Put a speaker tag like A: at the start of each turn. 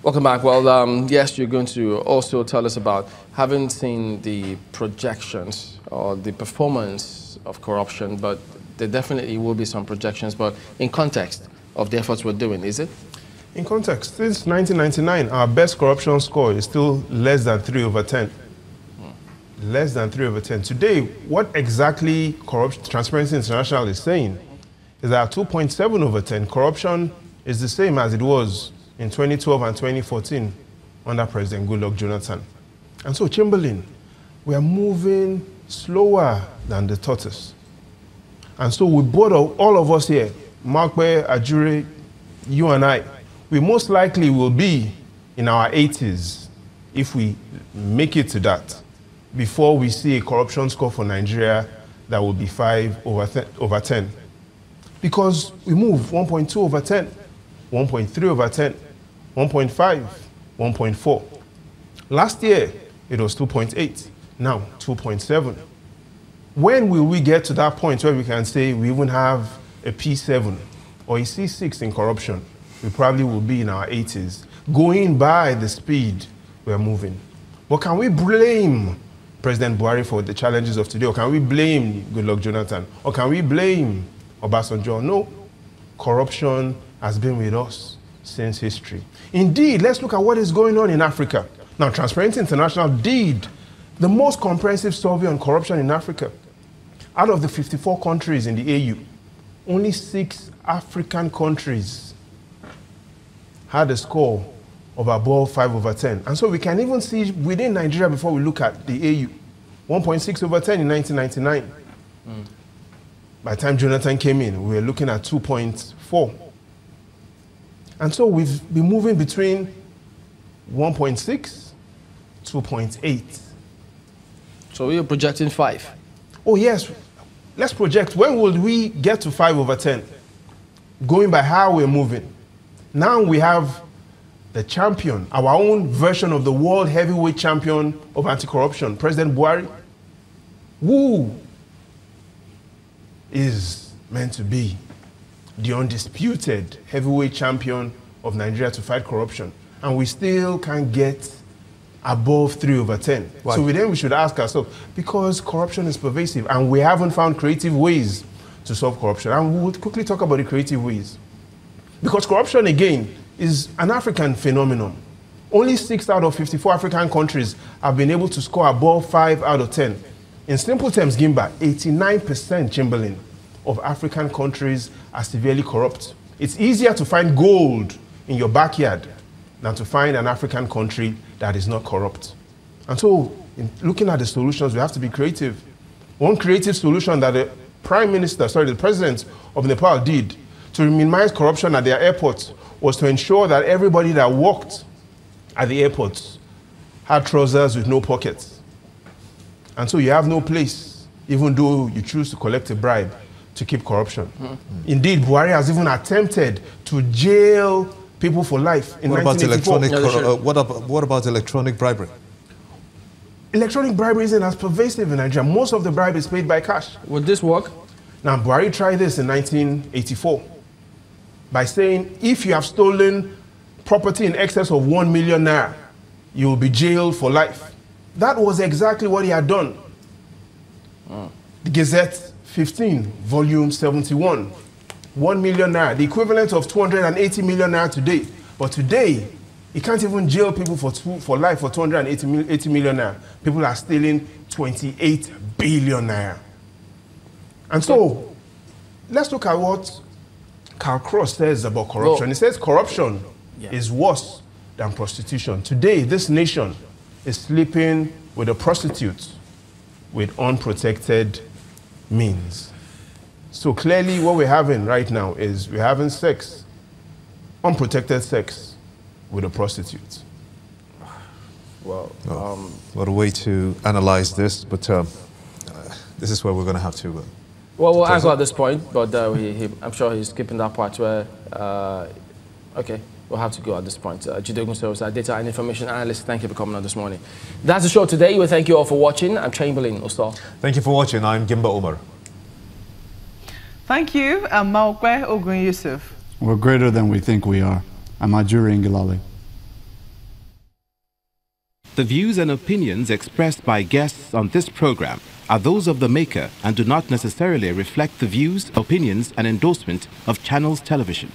A: Welcome back. Well, yes, you're going to also tell us about having seen the projections or the performance of corruption, but there definitely will be some projections, but in context of the efforts we're doing, is it?
B: In context, since 1999, our best corruption score is still less than 3/10. Less than 3/10. Today, what exactly Transparency International is saying is that 2.7/10 corruption is the same as it was in 2012 and 2014 under President Goodluck Jonathan. And so, Chamberlain, we are moving slower than the tortoise. And so, we both, all of us here, Markwe, Ajure, you and I, we most likely will be in our 80s if we make it to that before we see a corruption score for Nigeria that will be 5/10. Because we move 1.2/10, 1.3/10, 1.5, 1.4. Last year, it was 2.8, now 2.7. When will we get to that point where we can say we even have a P7 or a C6 in corruption? We probably will be in our 80s, going by the speed we're moving. But can we blame President Buhari for the challenges of today? Or can we blame Goodluck Jonathan? Or can we blame Obasanjo? No. Corruption has been with us since history. Indeed, let's look at what is going on in Africa. Now, Transparency International did the most comprehensive survey on corruption in Africa. Out of the 54 countries in the AU, only 6 African countries had a score of above 5/10. And so we can even see within Nigeria before we look at the AU, 1.6/10 in 1999. By the time Jonathan came in, we were looking at 2.4. And so we've been moving between 1.6, 2.8.
A: So we are projecting 5.
B: Oh yes, let's project. When will we get to 5/10? Going by how we're moving. Now we have the champion, our own version of the world heavyweight champion of anti-corruption, President Buhari, who is meant to be the undisputed heavyweight champion of Nigeria to fight corruption. And we still can't get above 3/10. Why? So then we should ask ourselves, because corruption is pervasive and we haven't found creative ways to solve corruption. And we'll quickly talk about the creative ways. Because corruption, again, is an African phenomenon. Only 6 out of 54 African countries have been able to score above 5/10. In simple terms, Gimba, 89%, Chamberlain, of African countries are severely corrupt. It's easier to find gold in your backyard than to find an African country that is not corrupt. And so, in looking at the solutions, we have to be creative. One creative solution that the the president of Nepal did to minimize corruption at their airports was to ensure that everybody that worked at the airports had trousers with no pockets. And so you have no place, even though you choose to collect a bribe, to keep corruption. Indeed, Buhari has even attempted to jail people for life in 1984.
C: What about electronic bribery?
B: Electronic bribery isn't as pervasive in Nigeria. Most of the bribe is paid by cash.
A: Would this work?
B: Now, Buhari tried this in 1984 by saying, if you have stolen property in excess of 1 million naira, you will be jailed for life. That was exactly what he had done. The Gazette 15, volume 71, 1 million naira, the equivalent of 280 million naira today. But today, you can't even jail people for life for 280 million naira. People are stealing 28 billion naira. And so, let's look at what Karl Cross says about corruption. He says corruption is worse than prostitution. Today, this nation is sleeping with a prostitute with unprotected means. So clearly what we're having right now is we're having sex, unprotected sex, with a prostitute.
A: Well,
C: what a way to analyze this, but this is where we're going to have to...
A: well, we'll answer at this point, but I'm sure he's skipping that part where, okay, we'll have to go at this point. Jide Ogunsanmo, our data and information analyst, thank you for coming on this morning. That's the show today. We thank you all for watching. I'm Chamberlain Ostor.
C: Thank you for watching. I'm Gimba Omar.
D: Thank you. I'm Maokwe Ogun Yusuf.
E: We're greater than we think we are. I'm Ajuri Ngilali.
D: The views and opinions expressed by guests on this program are those of the maker and do not necessarily reflect the views, opinions, and endorsement of Channels Television.